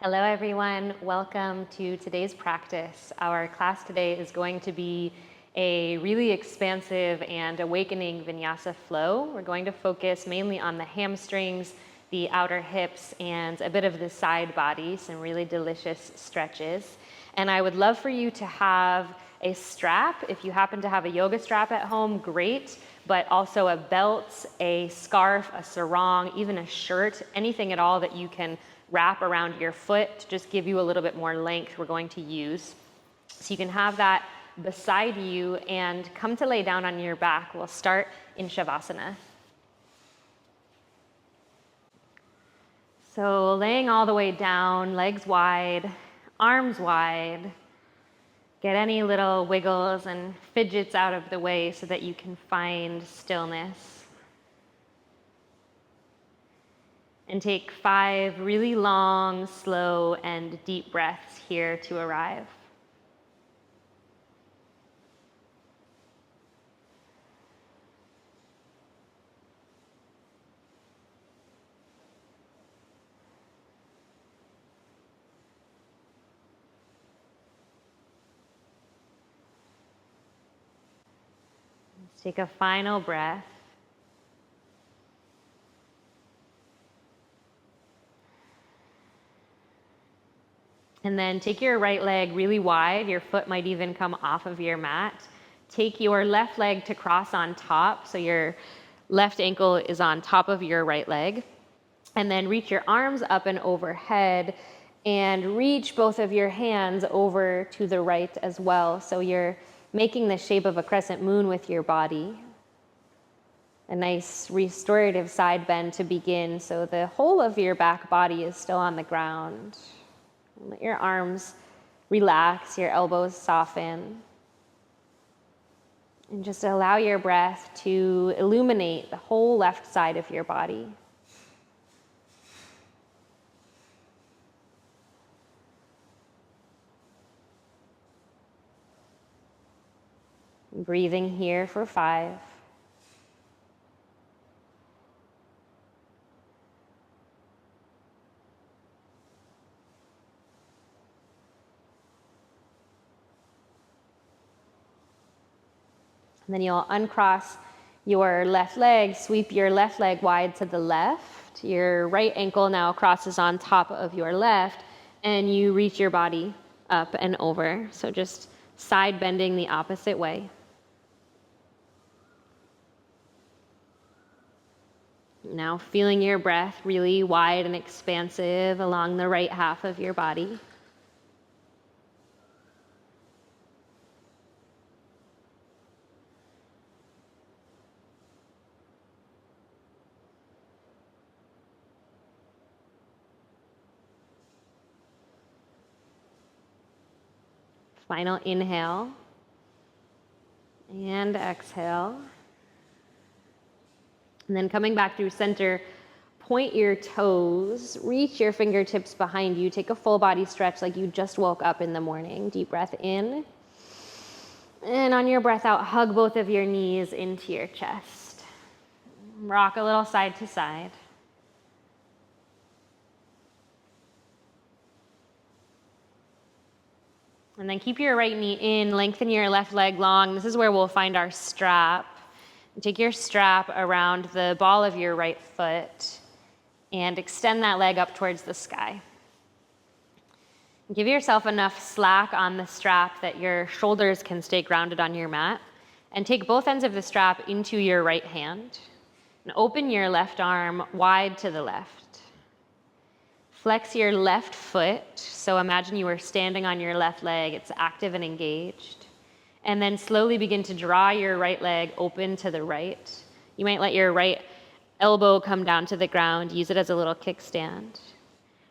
Hello everyone, welcome to today's practice. Our class today is going to be a really expansive and awakening Vinyasa flow. We're going to focus mainly on the hamstrings, the outer hips, and a bit of the side body, some really delicious stretches. And I would love for you to have a strap. If you happen to have a yoga strap at home, great, but also a belt, a scarf, a sarong, even a shirt, anything at all that you can wrap around your foot to just give you a little bit more length we're going to use. So you can have that beside you and come to lay down on your back. We'll start in Shavasana. So laying all the way down, legs wide, arms wide. Get any little wiggles and fidgets out of the way so that you can find stillness. And take 5 really long, slow, and deep breaths here to arrive. Let's take a final breath. And then take your right leg really wide. Your foot might even come off of your mat. Take your left leg to cross on top. So your left ankle is on top of your right leg. And then reach your arms up and overhead and reach both of your hands over to the right as well. So you're making the shape of a crescent moon with your body. A nice restorative side bend to begin. So the whole of your back body is still on the ground. Let your arms relax, your elbows soften. And just allow your breath to illuminate the whole left side of your body. Breathing here for 5. And then you'll uncross your left leg, sweep your left leg wide to the left. Your right ankle now crosses on top of your left, and you reach your body up and over. So just side bending the opposite way. Now feeling your breath really wide and expansive along the right half of your body. Final inhale and exhale. And then coming back through center, point your toes, reach your fingertips behind you, take a full body stretch like you just woke up in the morning. Deep breath in. And on your breath out, hug both of your knees into your chest. Rock a little side to side. And then keep your right knee in, lengthen your left leg long. This is where we'll find our strap. Take your strap around the ball of your right foot and extend that leg up towards the sky. Give yourself enough slack on the strap that your shoulders can stay grounded on your mat. And take both ends of the strap into your right hand. And open your left arm wide to the left. Flex your left foot. So imagine you were standing on your left leg. It's active and engaged. And then slowly begin to draw your right leg open to the right. You might let your right elbow come down to the ground. Use it as a little kickstand.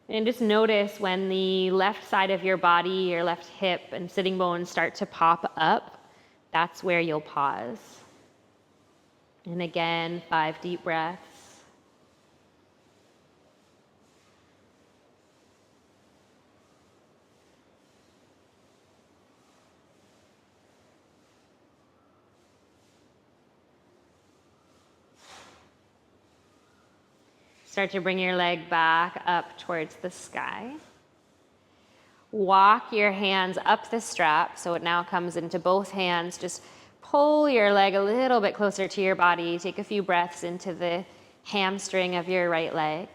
And just notice when the left side of your body, your left hip and sitting bones start to pop up, that's where you'll pause. And again, 5 deep breaths. Start to bring your leg back up towards the sky. Walk your hands up the strap so it now comes into both hands. Just pull your leg a little bit closer to your body. Take a few breaths into the hamstring of your right leg.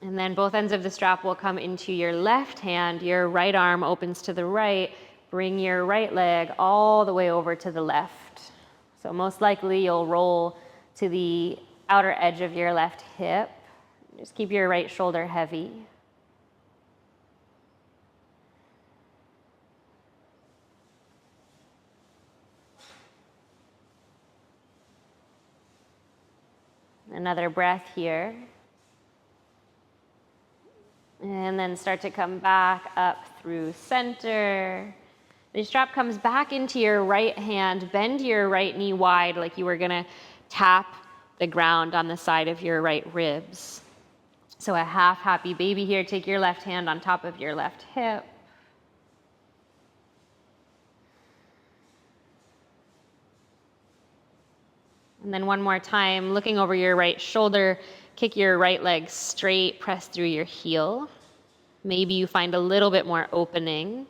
And then both ends of the strap will come into your left hand. Your right arm opens to the right. Bring your right leg all the way over to the left. So most likely you'll roll to the outer edge of your left hip. Just keep your right shoulder heavy. Another breath here. And then start to come back up through center. The strap comes back into your right hand. Bend your right knee wide like you were gonna tap the ground on the side of your right ribs. So a half happy baby here. Take your left hand on top of your left hip. And then one more time, looking over your right shoulder, kick your right leg straight, press through your heel. Maybe you find a little bit more opening.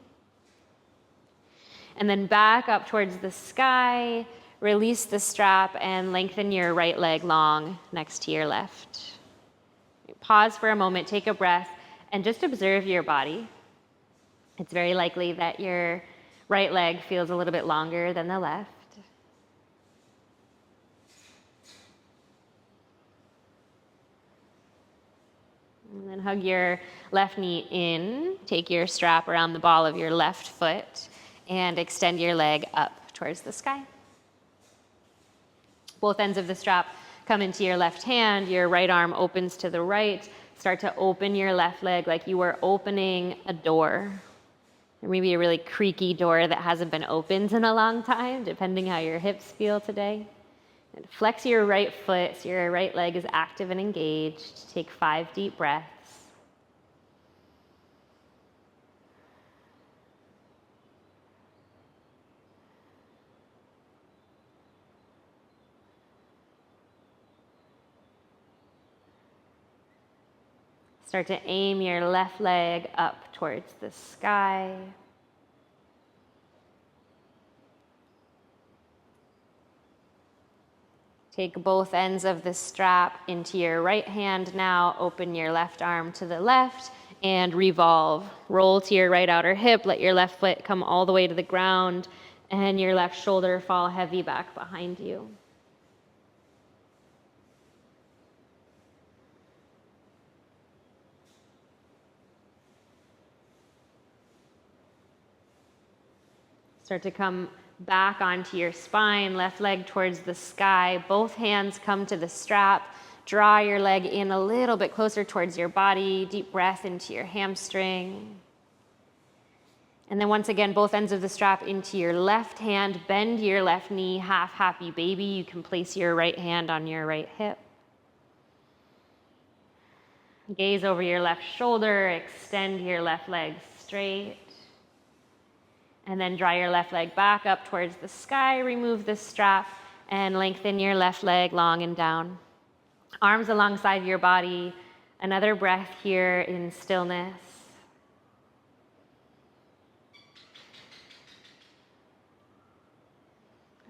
And then back up towards the sky, release the strap and lengthen your right leg long next to your left. Pause for a moment, take a breath, and just observe your body. It's very likely that your right leg feels a little bit longer than the left. And then hug your left knee in, take your strap around the ball of your left foot, and extend your leg up towards the sky. Both ends of the strap come into your left hand, your right arm opens to the right. Start to open your left leg like you were opening a door. Or maybe a really creaky door that hasn't been opened in a long time, depending how your hips feel today. And flex your right foot so your right leg is active and engaged. Take 5 deep breaths. Start to aim your left leg up towards the sky. Take both ends of the strap into your right hand now. Open your left arm to the left and revolve. Roll to your right outer hip. Let your left foot come all the way to the ground and your left shoulder fall heavy back behind you. Start to come back onto your spine, left leg towards the sky. Both hands come to the strap. Draw your leg in a little bit closer towards your body. Deep breath into your hamstring. And then once again, both ends of the strap into your left hand. Bend your left knee, half happy baby. You can place your right hand on your right hip. Gaze over your left shoulder. Extend your left leg straight. And then draw your left leg back up towards the sky. Remove the strap and lengthen your left leg long and down. Arms alongside your body. Another breath here in stillness.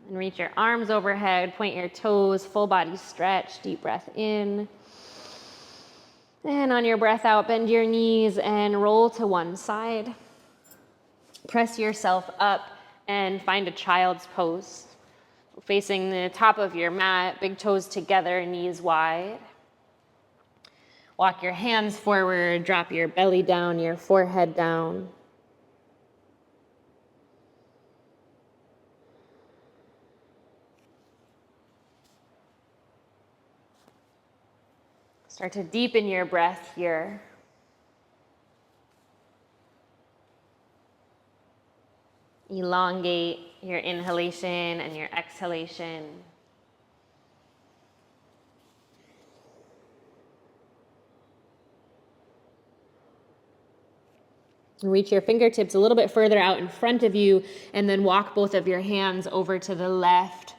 And reach your arms overhead. Point your toes. Full body stretch. Deep breath in. And on your breath out, bend your knees and roll to one side. Press yourself up and find a child's pose. Facing the top of your mat, big toes together, knees wide. Walk your hands forward, drop your belly down, your forehead down. Start to deepen your breath here. Elongate your inhalation and your exhalation. Reach your fingertips a little bit further out in front of you and then walk both of your hands over to the left.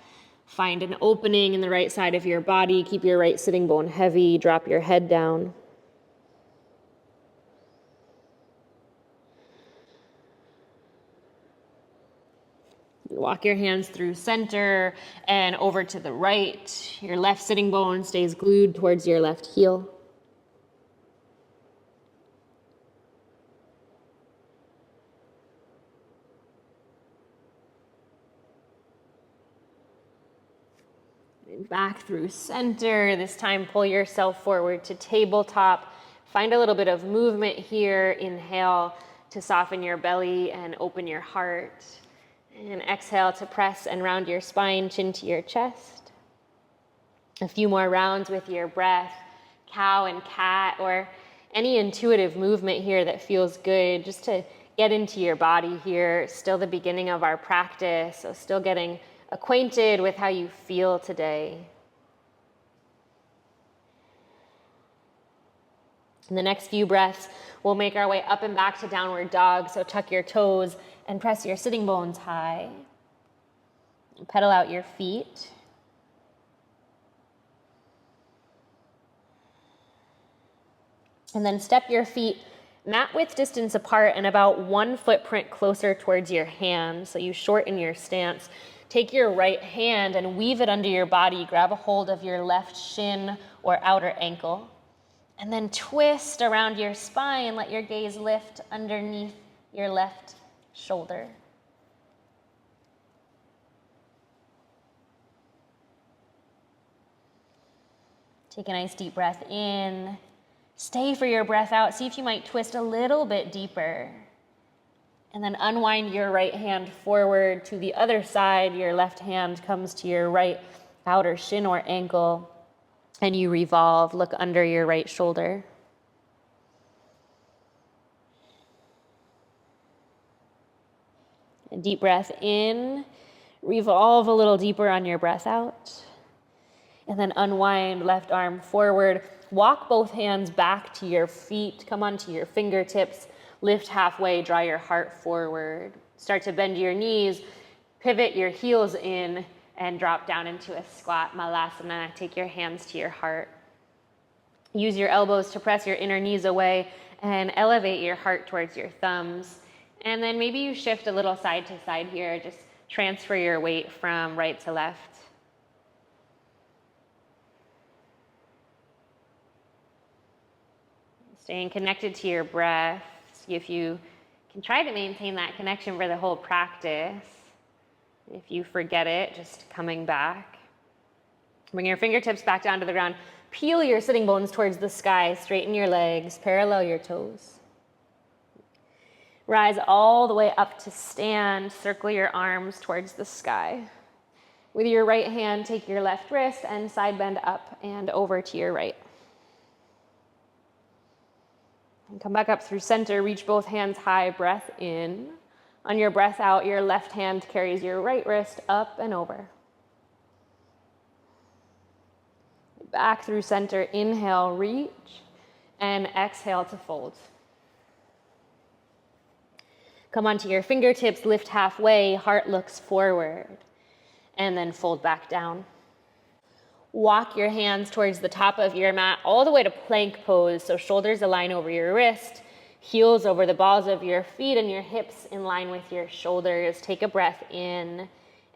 Find an opening in the right side of your body. Keep your right sitting bone heavy. Drop your head down. Walk your hands through center and over to the right. Your left sitting bone stays glued towards your left heel. Back through center. This time pull yourself forward to tabletop. Find a little bit of movement here. Inhale to soften your belly and open your heart. And exhale to press and round your spine, chin to your chest. A few more rounds with your breath, cow and cat, or any intuitive movement here that feels good, just to get into your body here. Still the beginning of our practice, so still getting acquainted with how you feel today. In the next few breaths, we'll make our way up and back to downward dog, so tuck your toes and press your sitting bones high. Pedal out your feet. And then step your feet mat width distance apart and about 1 footprint closer towards your hands, so you shorten your stance. Take your right hand and weave it under your body. Grab a hold of your left shin or outer ankle. And then twist around your spine. Let your gaze lift underneath your left shoulder. Take a nice deep breath in. Stay for your breath out. See if you might twist a little bit deeper. And then unwind your right hand forward to the other side. Your left hand comes to your right outer shin or ankle. And you revolve. Look under your right shoulder. A deep breath in. Revolve a little deeper on your breath out. And then unwind, left arm forward. Walk both hands back to your feet. Come onto your fingertips. Lift halfway, draw your heart forward. Start to bend your knees. Pivot your heels in and drop down into a squat, malasana. Take your hands to your heart. Use your elbows to press your inner knees away and elevate your heart towards your thumbs. And then maybe you shift a little side to side here. Just transfer your weight from right to left. Staying connected to your breath. See if you can try to maintain that connection for the whole practice. If you forget it, just coming back. Bring your fingertips back down to the ground. Peel your sitting bones towards the sky. Straighten your legs. Parallel your toes. Rise all the way up to stand. Circle your arms towards the sky. With your right hand, take your left wrist and side bend up and over to your right. And come back up through center. Reach both hands high. Breath in. On your breath out, your left hand carries your right wrist up and over. Back through center. Inhale, reach. And exhale to fold. Come onto your fingertips, lift halfway, heart looks forward, and then fold back down. Walk your hands towards the top of your mat, all the way to plank pose, so shoulders align over your wrist, heels over the balls of your feet, and your hips in line with your shoulders. Take a breath in,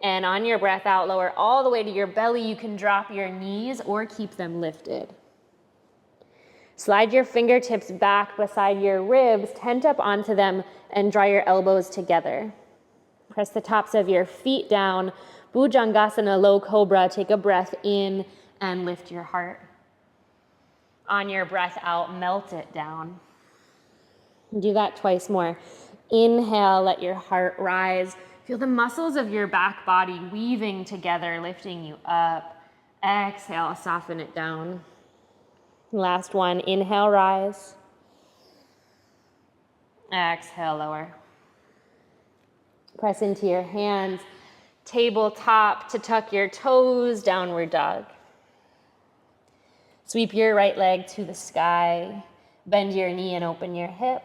and on your breath out, lower all the way to your belly. You can drop your knees or keep them lifted. Slide your fingertips back beside your ribs, tent up onto them, and draw your elbows together. Press the tops of your feet down. Bhujangasana, low cobra. Take a breath in and lift your heart. On your breath out, melt it down. Do that twice more. Inhale, let your heart rise. Feel the muscles of your back body weaving together, lifting you up. Exhale, soften it down. Last one, inhale, rise. Exhale, lower. Press into your hands, tabletop to tuck your toes, downward dog. Sweep your right leg to the sky, bend your knee and open your hip.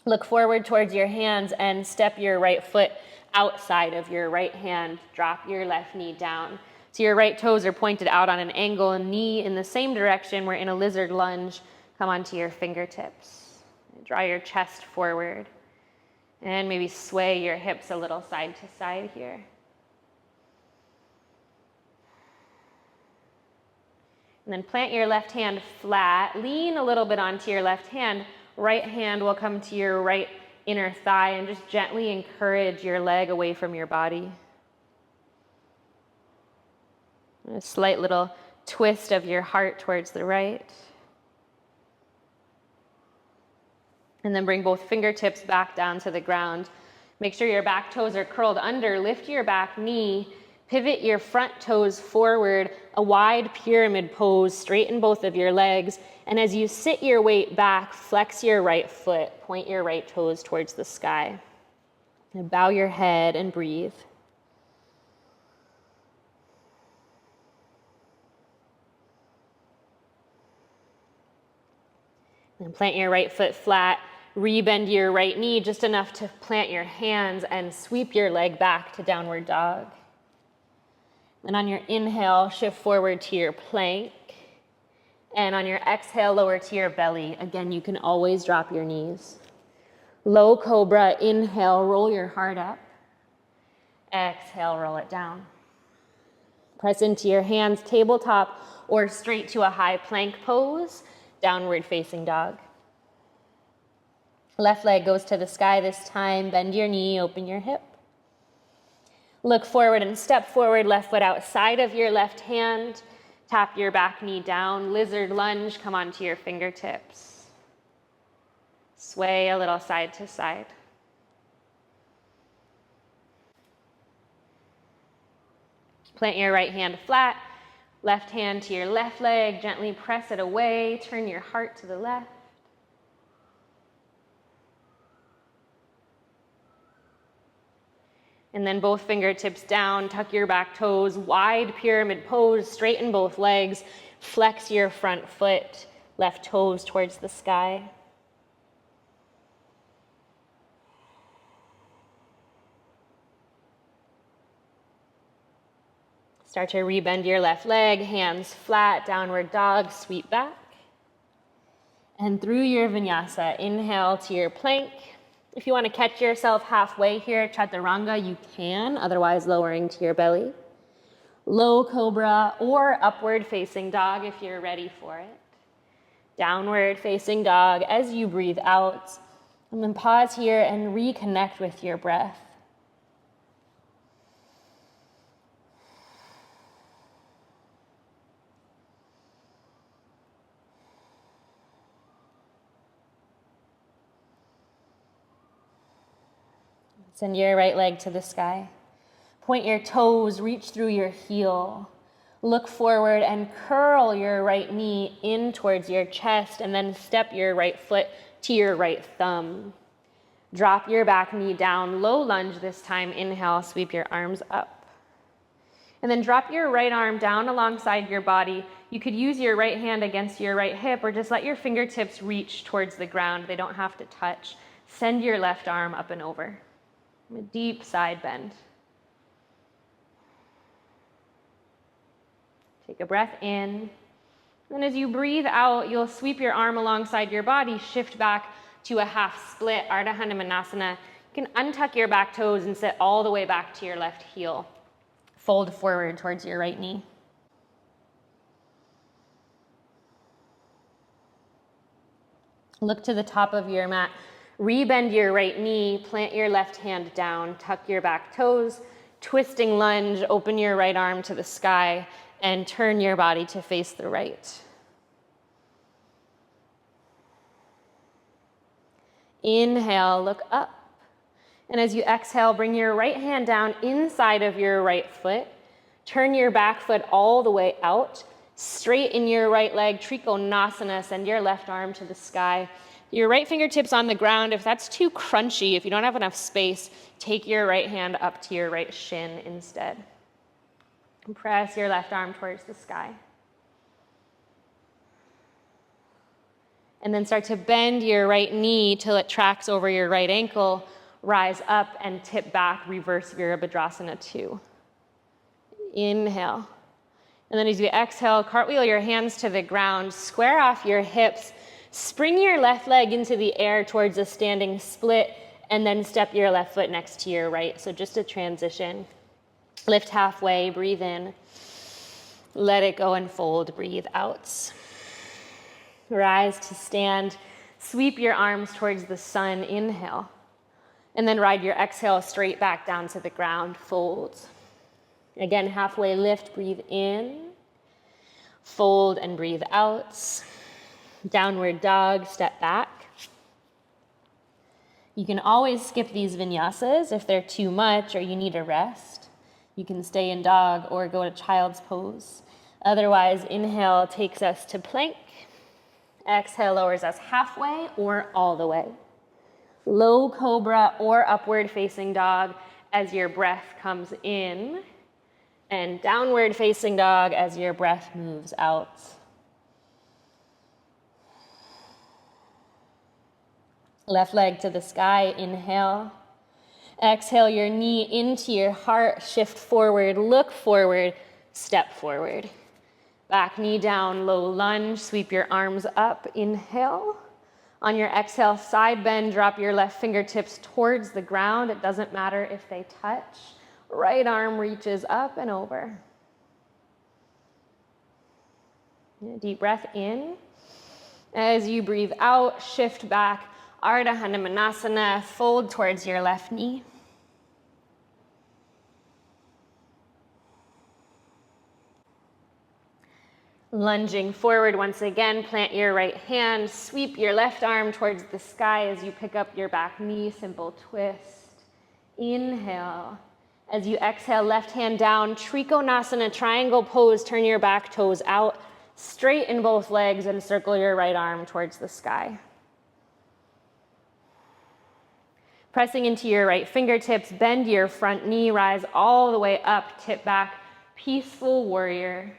Look forward towards your hands and step your right foot outside of your right hand. Drop your left knee down. So your right toes are pointed out on an angle, and knee in the same direction. We're in a lizard lunge. Come onto your fingertips. Draw your chest forward. And maybe sway your hips a little side to side here. And then plant your left hand flat. Lean a little bit onto your left hand. Right hand will come to your right inner thigh, and just gently encourage your leg away from your body. A slight little twist of your heart towards the right. And then bring both fingertips back down to the ground. Make sure your back toes are curled under. Lift your back knee. Pivot your front toes forward, a wide pyramid pose. Straighten both of your legs. And as you sit your weight back, flex your right foot. Point your right toes towards the sky. And bow your head and breathe. And plant your right foot flat. Rebend your right knee just enough to plant your hands and sweep your leg back to downward dog. And on your inhale, shift forward to your plank. And on your exhale, lower to your belly. Again, you can always drop your knees. Low cobra, inhale, roll your heart up. Exhale, roll it down. Press into your hands, tabletop, or straight to a high plank pose, downward facing dog. Left leg goes to the sky this time. Bend your knee, open your hip. Look forward and step forward, left foot outside of your left hand. Tap your back knee down. Lizard lunge, come onto your fingertips. Sway a little side to side. Plant your right hand flat. Left hand to your left leg. Gently press it away. Turn your heart to the left. And then both fingertips down, tuck your back toes, wide pyramid pose, straighten both legs, flex your front foot, left toes towards the sky. Start to rebend your left leg, hands flat, downward dog, sweep back. And through your vinyasa, inhale to your plank. If you want to catch yourself halfway here, chaturanga, you can, otherwise lowering to your belly. Low cobra or upward facing dog if you're ready for it. Downward facing dog as you breathe out. And then pause here and reconnect with your breath. Send your right leg to the sky. Point your toes, reach through your heel. Look forward and curl your right knee in towards your chest, and then step your right foot to your right thumb. Drop your back knee down, low lunge this time. Inhale, sweep your arms up. And then drop your right arm down alongside your body. You could use your right hand against your right hip, or just let your fingertips reach towards the ground. They don't have to touch. Send your left arm up and over. A deep side bend. Take a breath in. And as you breathe out, you'll sweep your arm alongside your body, shift back to a half split, Ardha Hanumanasana. You can untuck your back toes and sit all the way back to your left heel. Fold forward towards your right knee. Look to the top of your mat. Rebend your right knee, plant your left hand down, tuck your back toes, twisting lunge, open your right arm to the sky, and turn your body to face the right. Inhale, look up. And as you exhale, bring your right hand down inside of your right foot. Turn your back foot all the way out. Straighten your right leg, Trikonasana, send your left arm to the sky. Your right fingertips on the ground. If that's too crunchy, if you don't have enough space, take your right hand up to your right shin instead. And press your left arm towards the sky. And then start to bend your right knee till it tracks over your right ankle. rise up and tip back, reverse Virabhadrasana 2. Inhale. And then as you exhale, cartwheel your hands to the ground, square off your hips, spring your left leg into the air towards a standing split, and then step your left foot next to your right. So just a transition. Lift halfway, breathe in. Let it go and fold, breathe out. Rise to stand, sweep your arms towards the sun, inhale. And then ride your exhale straight back down to the ground, fold. Again, halfway lift, breathe in. Fold and breathe out. Downward dog, step back. You can always skip these vinyasas if they're too much or you need a rest. You can stay in dog or go to child's pose. Otherwise, inhale takes us to plank. Exhale lowers us halfway or all the way. Low cobra or upward facing dog as your breath comes in, and downward facing dog as your breath moves out. Left leg to the sky, inhale. Exhale your knee into your heart, shift forward, look forward, step forward. Back knee down, low lunge, sweep your arms up, inhale. On your exhale, side bend, drop your left fingertips towards the ground. It doesn't matter if they touch. Right arm reaches up and over. Deep breath in. As you breathe out, shift back, Ardha Hanumanasana, fold towards your left knee. Lunging forward once again, plant your right hand, sweep your left arm towards the sky as you pick up your back knee, simple twist. Inhale. As you exhale, left hand down, Trikonasana, triangle pose, turn your back toes out, straighten both legs and circle your right arm towards the sky. Pressing into your right fingertips, bend your front knee, rise all the way up, tip back, peaceful warrior.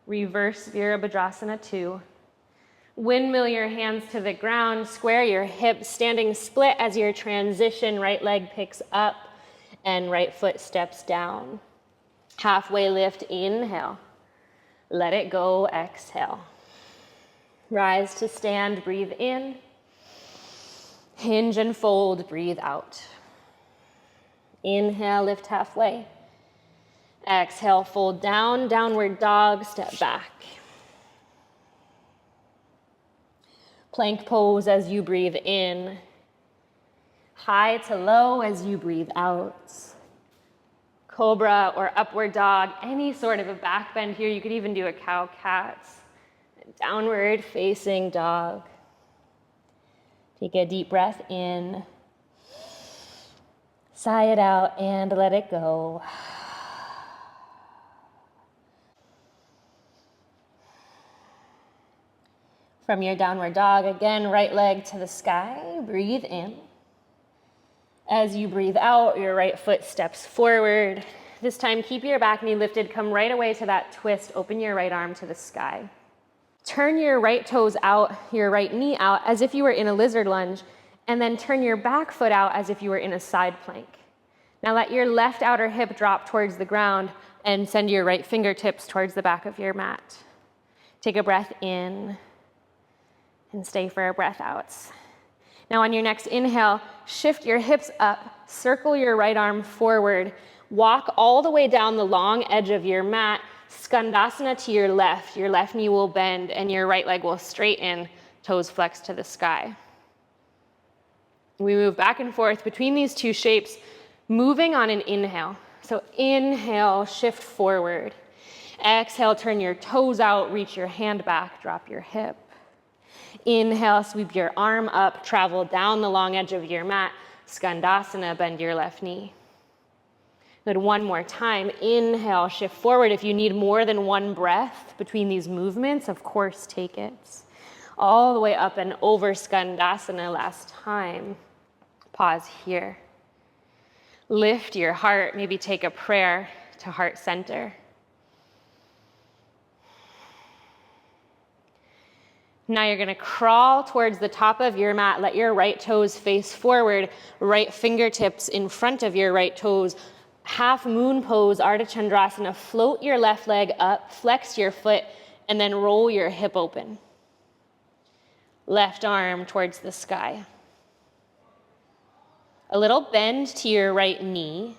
Reverse Virabhadrasana 2. Windmill your hands to the ground, square your hips, standing split as your transition, right leg picks up and right foot steps down. Halfway lift, inhale. Let it go, exhale. Rise to stand, breathe in. Hinge and fold, breathe out. Inhale, lift halfway. Exhale, fold down, downward dog, step back. Plank pose as you breathe in. High to low as you breathe out. Cobra or upward dog, any sort of a back bend here. You could even do a cow-cat. Downward facing dog. Take a deep breath in. Sigh it out and let it go. From your downward dog, again, right leg to the sky, breathe in. As you breathe out, your right foot steps forward. This time, keep your back knee lifted, come right away to that twist, open your right arm to the sky. Turn your right toes out, your right knee out, as if you were in a lizard lunge, and then turn your back foot out as if you were in a side plank. Now let your left outer hip drop towards the ground and send your right fingertips towards the back of your mat. Take a breath in. And stay for a breath out. Now on your next inhale, shift your hips up, circle your right arm forward, walk all the way down the long edge of your mat, Skandasana to your left knee will bend and your right leg will straighten, toes flex to the sky. We move back and forth between these two shapes, moving on an inhale. So inhale, shift forward. Exhale, turn your toes out, reach your hand back, drop your hip. Inhale, sweep your arm up, travel down the long edge of your mat, Skandasana, bend your left knee. Good, one more time. Inhale, shift forward. If you need more than one breath between these movements, of course, take it. All the way up and over Skandasana last time. Pause here. Lift your heart, maybe take a prayer to heart center. Now you're gonna crawl towards the top of your mat. Let your right toes face forward, right fingertips in front of your right toes. Half moon pose, Ardha Chandrasana. Float your left leg up, flex your foot, and then roll your hip open. Left arm towards the sky. A little bend to your right knee.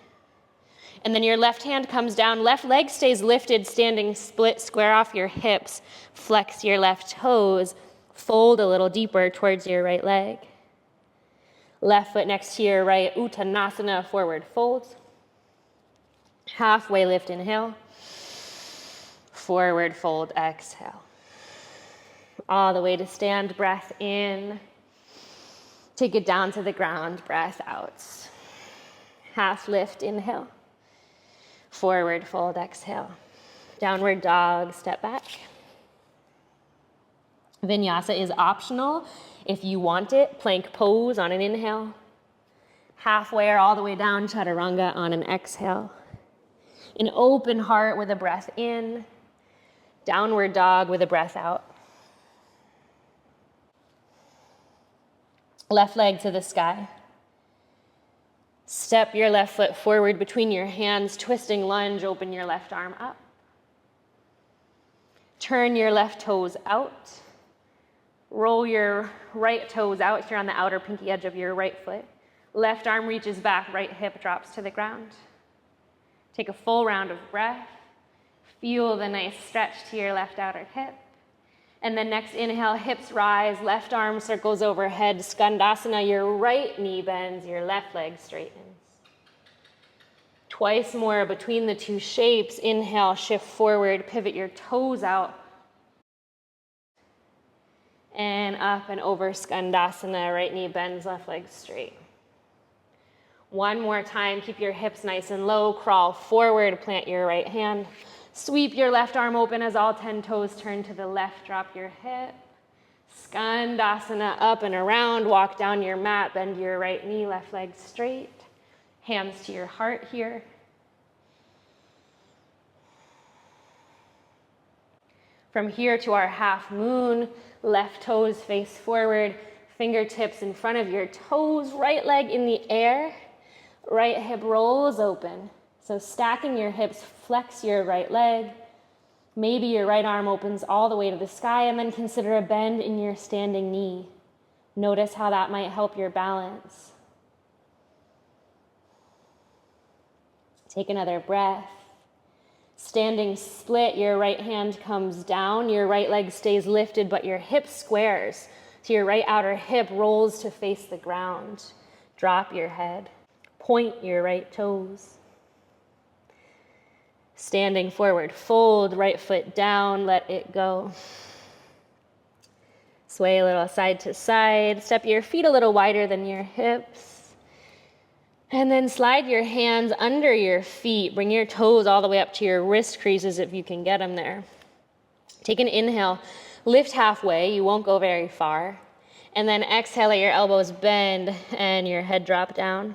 And then your left hand comes down, left leg stays lifted, standing split, square off your hips, flex your left toes, fold a little deeper towards your right leg. Left foot next to your right, Uttanasana, forward fold. Halfway lift, inhale. Forward fold, exhale. All the way to stand, breath in. Take it down to the ground, breath out. Half lift, inhale. Forward fold, exhale. Downward dog, step back. Vinyasa is optional. If you want it, plank pose on an inhale. Halfway or all the way down, chaturanga on an exhale. An open heart with a breath in. Downward dog with a breath out. Left leg to the sky. Step your left foot forward between your hands, twisting lunge, open your left arm up. Turn your left toes out. Roll your right toes out here on the outer pinky edge of your right foot. Left arm reaches back, right hip drops to the ground. Take a full round of breath. Feel the nice stretch to your left outer hip. And then next inhale, hips rise, left arm circles overhead, Skandasana, your right knee bends, your left leg straightens. Twice more between the two shapes. Inhale, shift forward, pivot your toes out. And up and over Skandasana, right knee bends, left leg straight. One more time, keep your hips nice and low, crawl forward, plant your right hand. Sweep your left arm open as all 10 toes turn to the left, drop your hip. Skandasana, up and around, walk down your mat, bend your right knee, left leg straight. Hands to your heart here. From here to our half moon, left toes face forward, fingertips in front of your toes, right leg in the air, right hip rolls open. So stacking your hips, flex your right leg. Maybe your right arm opens all the way to the sky, and then consider a bend in your standing knee. Notice how that might help your balance. Take another breath. Standing split, your right hand comes down, your right leg stays lifted, but your hip squares. So your right outer hip rolls to face the ground. Drop your head. Point your right toes. Standing forward, fold, right foot down, let it go. Sway a little side to side. Step your feet a little wider than your hips. And then slide your hands under your feet. Bring your toes all the way up to your wrist creases if you can get them there. Take an inhale. Lift halfway. You won't go very far. And then exhale, let your elbows bend and your head drop down.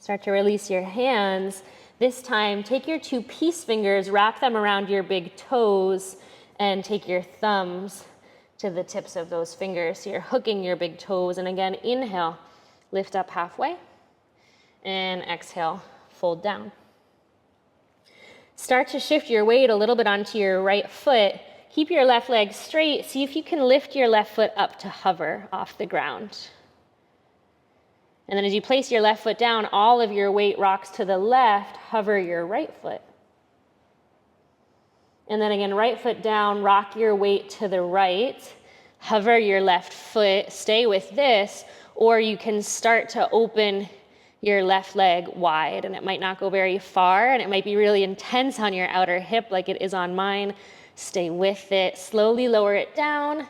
Start to release your hands. This time, take your two peace fingers, wrap them around your big toes, and take your thumbs to the tips of those fingers. So you're hooking your big toes. And again, inhale, lift up halfway. And exhale, fold down. Start to shift your weight a little bit onto your right foot. Keep your left leg straight. See if you can lift your left foot up to hover off the ground. And then as you place your left foot down, all of your weight rocks to the left, hover your right foot. And then again, right foot down, rock your weight to the right, hover your left foot, stay with this, or you can start to open your left leg wide, and it might not go very far, and it might be really intense on your outer hip like it is on mine. Stay with it, slowly lower it down,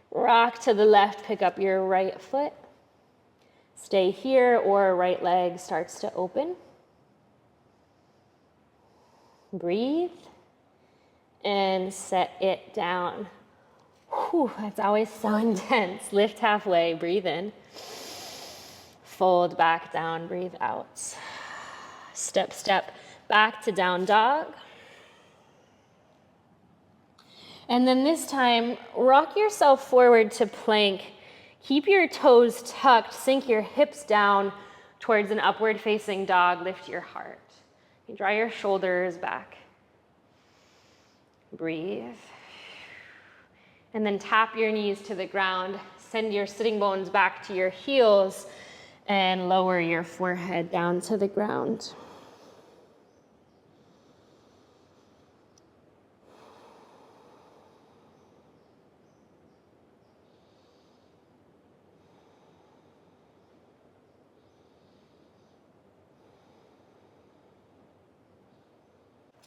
rock to the left, pick up your right foot. Stay here, or right leg starts to open. Breathe and set it down. Whew, that's always so intense. Lift halfway, breathe in. Fold back down, breathe out. Step, step back to down dog. And then this time, rock yourself forward to plank. Keep your toes tucked, sink your hips down towards an upward facing dog, lift your heart. You draw your shoulders back. Breathe. And then tap your knees to the ground. Send your sitting bones back to your heels and lower your forehead down to the ground.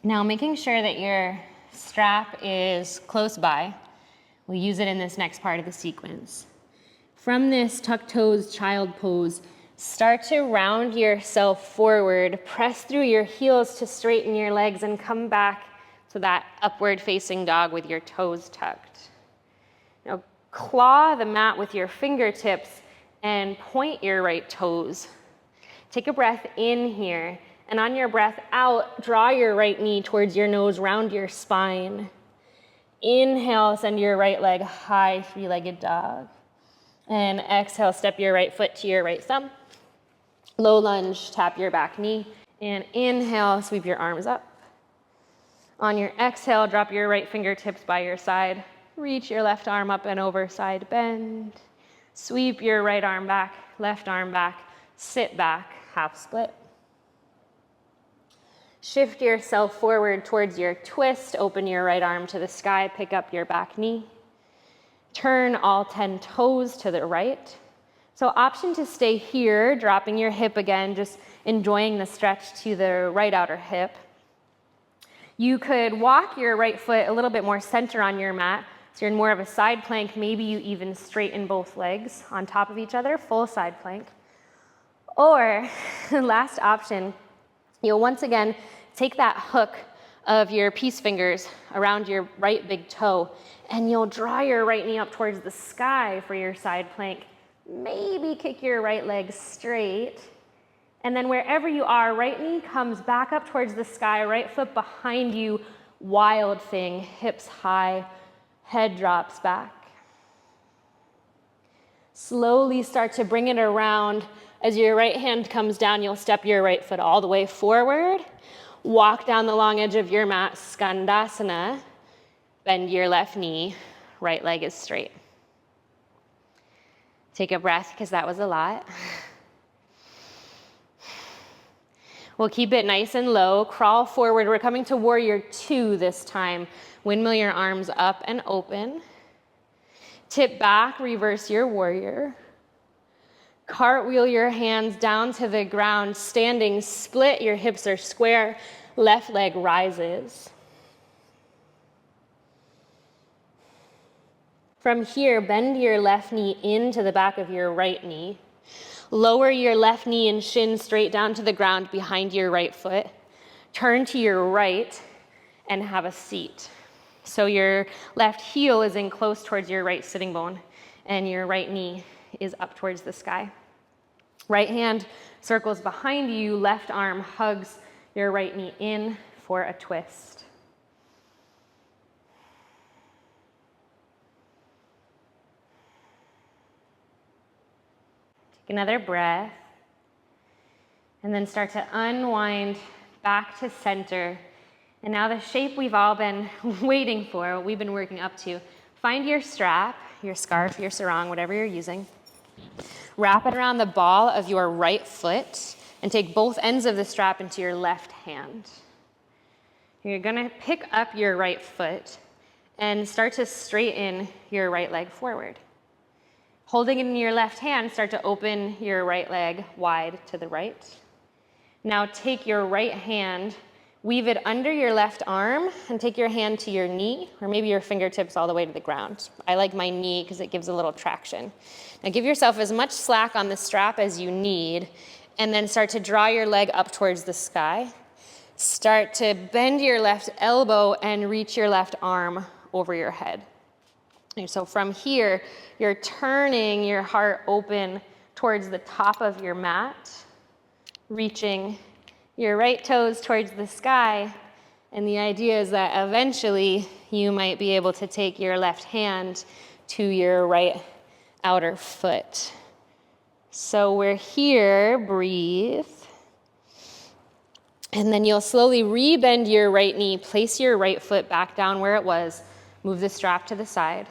Now, making sure that your strap is close by. We'll use it in this next part of the sequence. From this tuck toes child pose, start to round yourself forward, press through your heels to straighten your legs and come back to that upward facing dog with your toes tucked. Now, claw the mat with your fingertips and point your right toes. Take a breath in here. And on your breath out, draw your right knee towards your nose, round your spine. Inhale, send your right leg high, three-legged dog. And exhale, step your right foot to your right thumb. Low lunge, tap your back knee. And inhale, sweep your arms up. On your exhale, drop your right fingertips by your side. Reach your left arm up and over, side bend. Sweep your right arm back, left arm back. Sit back, half split. Shift yourself forward towards your twist. Open your right arm to the sky. Pick up your back knee. Turn all 10 toes to the right. So option to stay here, dropping your hip again, just enjoying the stretch to the right outer hip. You could walk your right foot a little bit more center on your mat. So you're in more of a side plank. Maybe you even straighten both legs on top of each other, full side plank. Or last option, you'll once again take that hook of your peace fingers around your right big toe, and you'll draw your right knee up towards the sky for your side plank. Maybe kick your right leg straight. And then wherever you are, right knee comes back up towards the sky, right foot behind you, wild thing, hips high, head drops back. Slowly start to bring it around. As your right hand comes down, you'll step your right foot all the way forward. Walk down the long edge of your mat, Skandasana. Bend your left knee, right leg is straight. Take a breath, because that was a lot. We'll keep it nice and low. Crawl forward. We're coming to warrior 2 this time. Windmill your arms up and open. Tip back, reverse your warrior. Cartwheel your hands down to the ground, standing split, your hips are square, left leg rises. From here, bend your left knee into the back of your right knee. Lower your left knee and shin straight down to the ground behind your right foot. Turn to your right and have a seat. So your left heel is in close towards your right sitting bone, and your right knee is up towards the sky. Right hand circles behind you, left arm hugs your right knee in for a twist. Take another breath, and then start to unwind back to center. And now the shape we've all been waiting for, what we've been working up to. Find your strap, your scarf, your sarong, whatever you're using. Wrap it around the ball of your right foot and take both ends of the strap into your left hand. You're gonna pick up your right foot and start to straighten your right leg forward. Holding it in your left hand, start to open your right leg wide to the right. Now take your right hand, weave it under your left arm, and take your hand to your knee, or maybe your fingertips all the way to the ground. I like my knee because it gives a little traction. Now give yourself as much slack on the strap as you need, and then start to draw your leg up towards the sky. Start to bend your left elbow and reach your left arm over your head. And so from here, you're turning your heart open towards the top of your mat, reaching your right toes towards the sky. And the idea is that eventually you might be able to take your left hand to your right outer foot. So we're here, breathe. And then you'll slowly rebend your right knee, place your right foot back down where it was, move the strap to the side.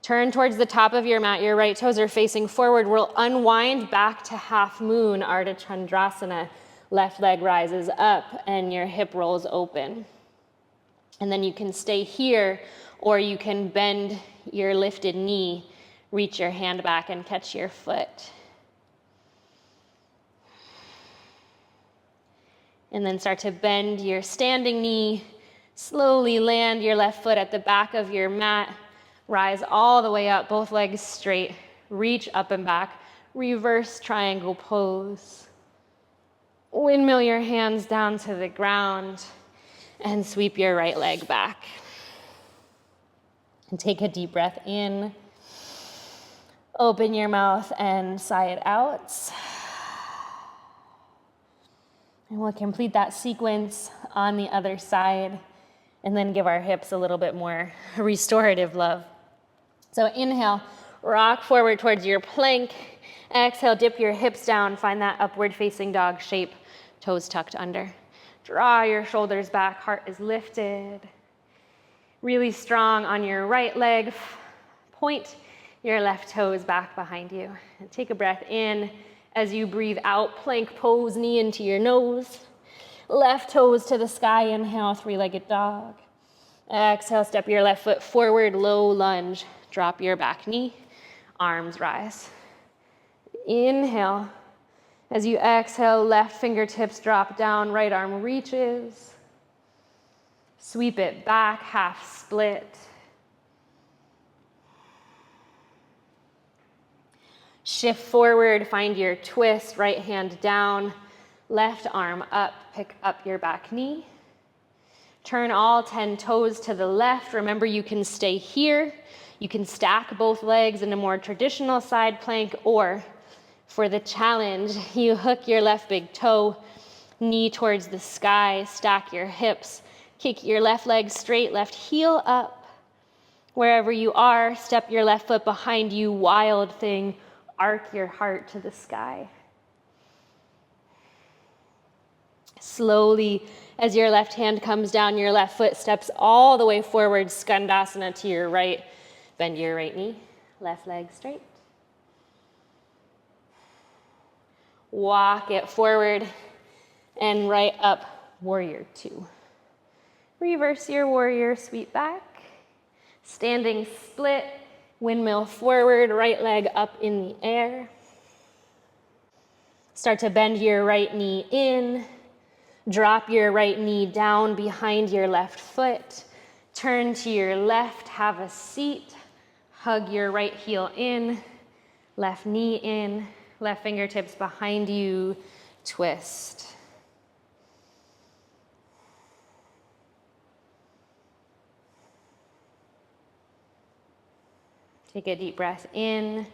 Turn towards the top of your mat, your right toes are facing forward. We'll unwind back to half moon, Ardha Chandrasana. Left leg rises up and your hip rolls open. And then you can stay here, or you can bend your lifted knee, reach your hand back and catch your foot. And then start to bend your standing knee, slowly land your left foot at the back of your mat, rise all the way up, both legs straight, reach up and back, reverse triangle pose. Windmill your hands down to the ground and sweep your right leg back. And take a deep breath in. Open your mouth and sigh it out. And we'll complete that sequence on the other side and then give our hips a little bit more restorative love. So inhale, rock forward towards your plank. Exhale, dip your hips down, find that upward facing dog shape, toes tucked under. Draw your shoulders back, heart is lifted. Really strong on your right leg. Point your left toes back behind you. And take a breath in. As you breathe out, plank pose, knee into your nose. Left toes to the sky, inhale, three-legged dog. Exhale, step your left foot forward, low lunge. Drop your back knee, arms rise. Inhale. As you exhale, left fingertips drop down, right arm reaches. Sweep it back, half split. Shift forward, find your twist, right hand down, left arm up, pick up your back knee. Turn all 10 toes to the left. Remember, you can stay here. You can stack both legs in a more traditional side plank, or for the challenge, you hook your left big toe, knee towards the sky, stack your hips, kick your left leg straight, left heel up. Wherever you are, step your left foot behind you, wild thing, arc your heart to the sky. Slowly, as your left hand comes down, your left foot steps all the way forward, Skandasana to your right. Bend your right knee, left leg straight. Walk it forward and right up, warrior two. Reverse your warrior, sweep back. Standing split, windmill forward, right leg up in the air. Start to bend your right knee in. Drop your right knee down behind your left foot. Turn to your left, have a seat. Hug your right heel in, left knee in, left fingertips behind you, twist. Take a deep breath in,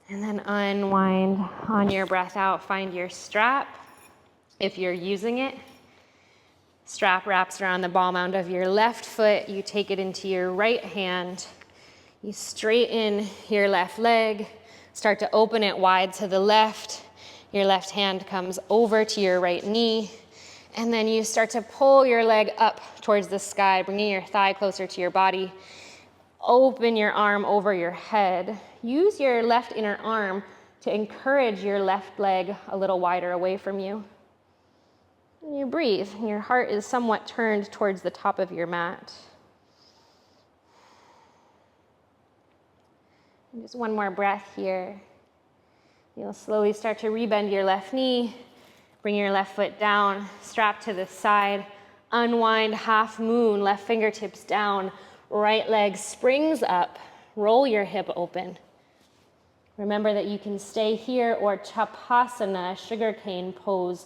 and then unwind on your breath out. Find your strap. If you're using it, strap wraps around the ball mound of your left foot. You take it into your right hand. You straighten your left leg. Start to open it wide to the left. Your left hand comes over to your right knee. And then you start to pull your leg up towards the sky, bringing your thigh closer to your body. Open your arm over your head. Use your left inner arm to encourage your left leg a little wider away from you. And you breathe, and your heart is somewhat turned towards the top of your mat. And just one more breath here. You'll slowly start to rebend your left knee, bring your left foot down, strap to the side, unwind half moon, left fingertips down, right leg springs up, roll your hip open. Remember that you can stay here, or Chapasana, sugarcane pose.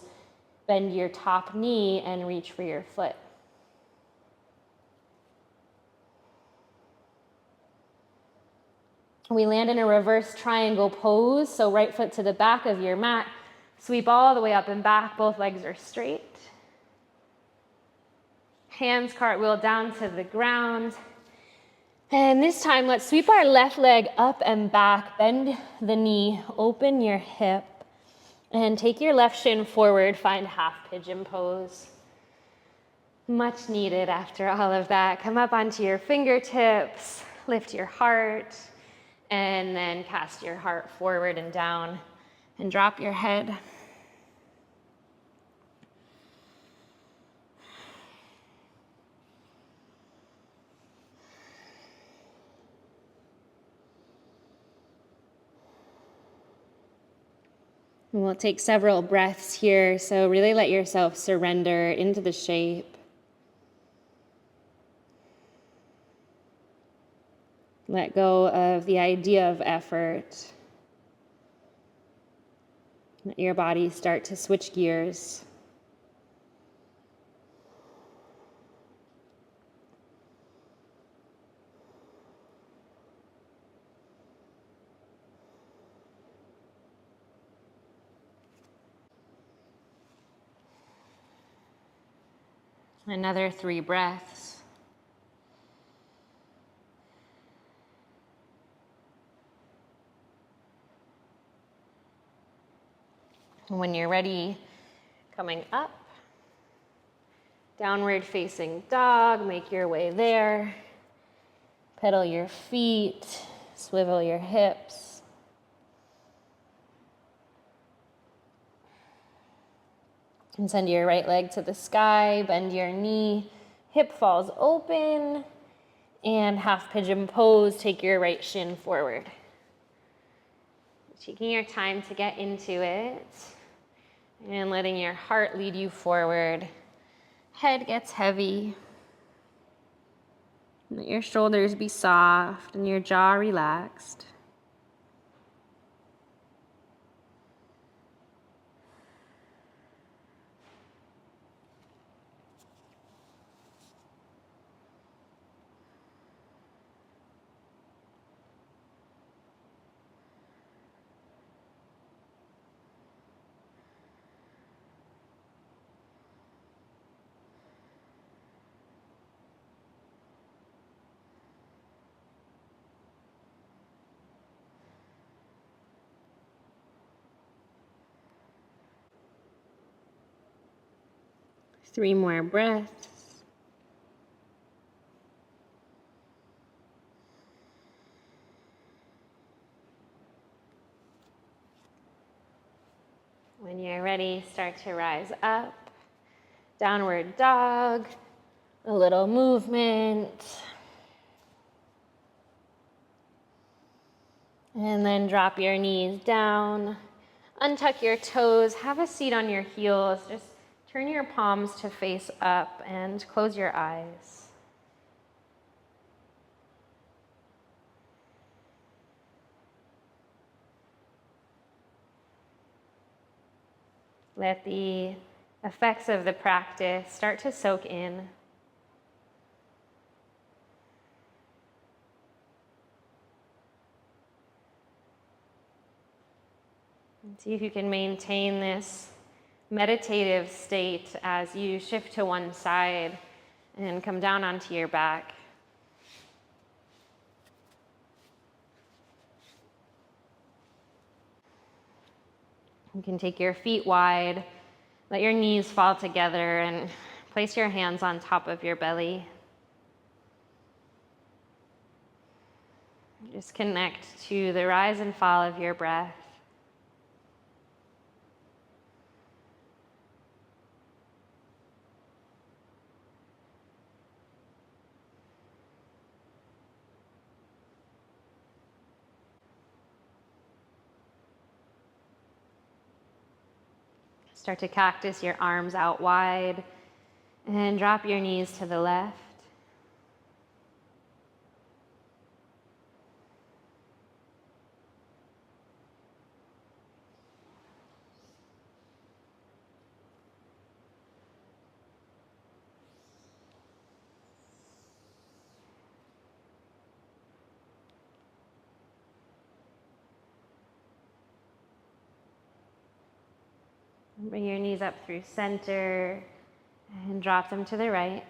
Bend your top knee and reach for your foot. We land in a reverse triangle pose, so right foot to the back of your mat, sweep all the way up and back, both legs are straight. Hands cartwheel down to the ground. And this time, let's sweep our left leg up and back, bend the knee, open your hip, and take your left shin forward, find half pigeon pose. Much needed after all of that. Come up onto your fingertips, lift your heart, and then cast your heart forward and down, and drop your head. And we'll take several breaths here, so really let yourself surrender into the shape. Let go of the idea of effort. Let your body start to switch gears. Another 3 breaths. And when you're ready, coming up, downward facing dog, make your way there. Pedal your feet, swivel your hips. And send your right leg to the sky, bend your knee, hip falls open, and half pigeon pose, take your right shin forward. Taking your time to get into it, and letting your heart lead you forward. Head gets heavy. Let your shoulders be soft and your jaw relaxed. Three more breaths. When you're ready, start to rise up. Downward dog, a little movement. And then drop your knees down. Untuck your toes, have a seat on your heels. Just turn your palms to face up and close your eyes. Let the effects of the practice start to soak in. And see if you can maintain this meditative state as you shift to one side and come down onto your back. You can take your feet wide, let your knees fall together, and place your hands on top of your belly. Just connect to the rise and fall of your breath. Start to cactus your arms out wide and drop your knees to the left. Bring your knees up through center and drop them to the right.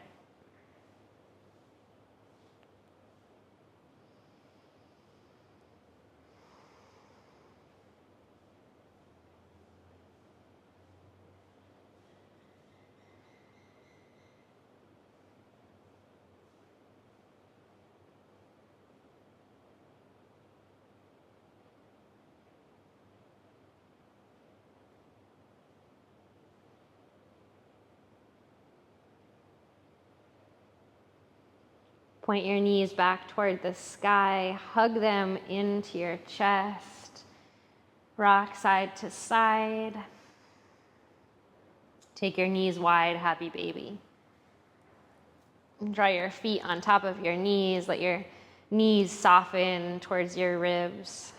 Point your knees back toward the sky, hug them into your chest, rock side to side. Take your knees wide, happy baby. Draw your feet on top of your knees, let your knees soften towards your ribs.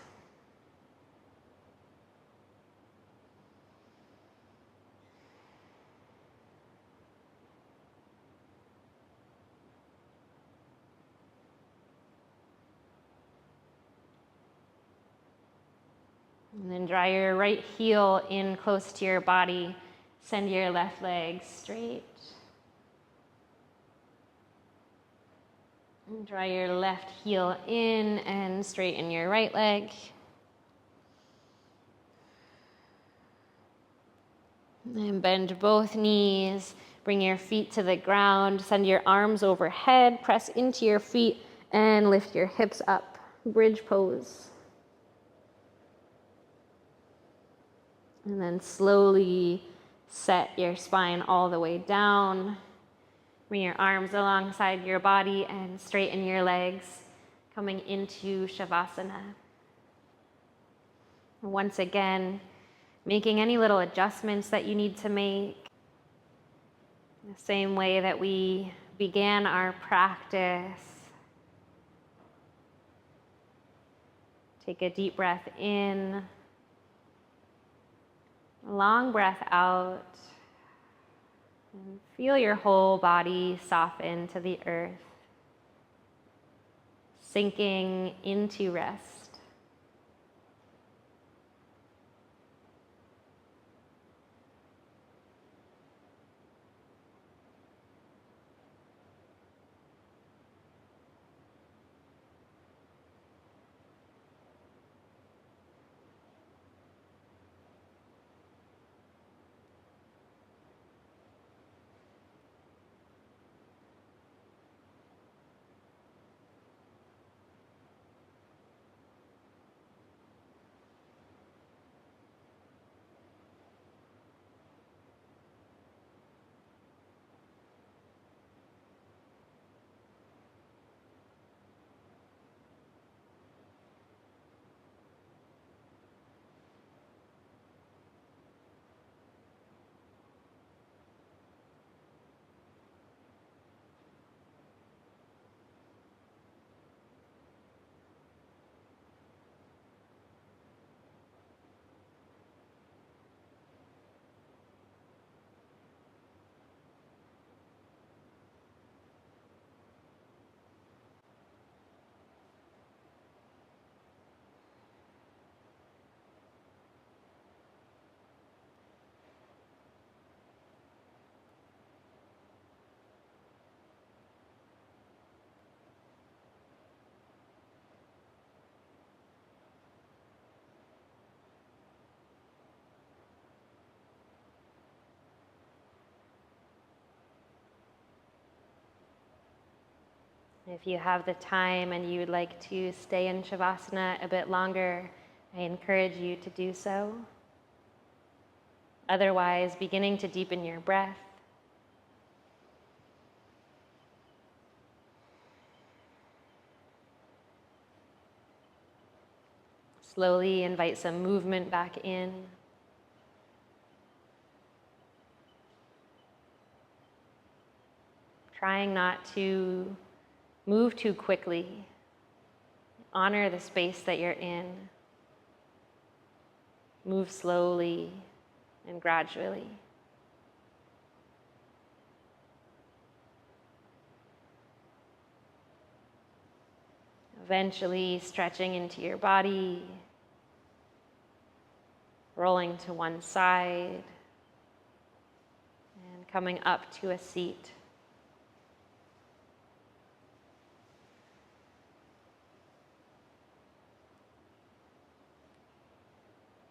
And then draw your right heel in close to your body. Send your left leg straight. And draw your left heel in and straighten your right leg. And bend both knees. Bring your feet to the ground. Send your arms overhead. Press into your feet and lift your hips up. Bridge pose. And then slowly set your spine all the way down. Bring your arms alongside your body and straighten your legs, coming into Shavasana. Once again, making any little adjustments that you need to make. The same way that we began our practice. Take a deep breath in. A long breath out. And feel your whole body soften to the earth, sinking into rest. If you have the time and you would like to stay in Shavasana a bit longer, I encourage you to do so. Otherwise, beginning to deepen your breath. Slowly invite some movement back in. Trying not to move too quickly. Honor the space that you're in. Move slowly and gradually. Eventually stretching into your body, rolling to one side, and coming up to a seat.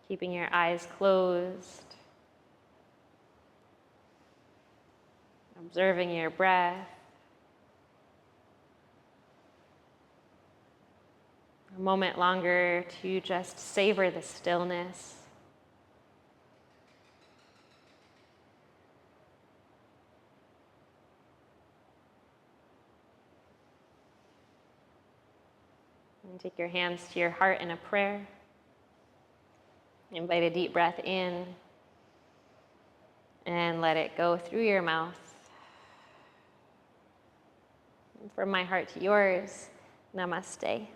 Keeping your eyes closed. Observing your breath. A moment longer to just savor the stillness. And take your hands to your heart in a prayer. Invite a deep breath in and let it go through your mouth. And from my heart to yours, namaste.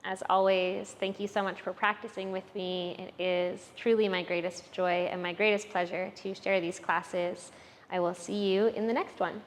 As always, thank you so much for practicing with me. It is truly my greatest joy and my greatest pleasure to share these classes. I will see you in the next one.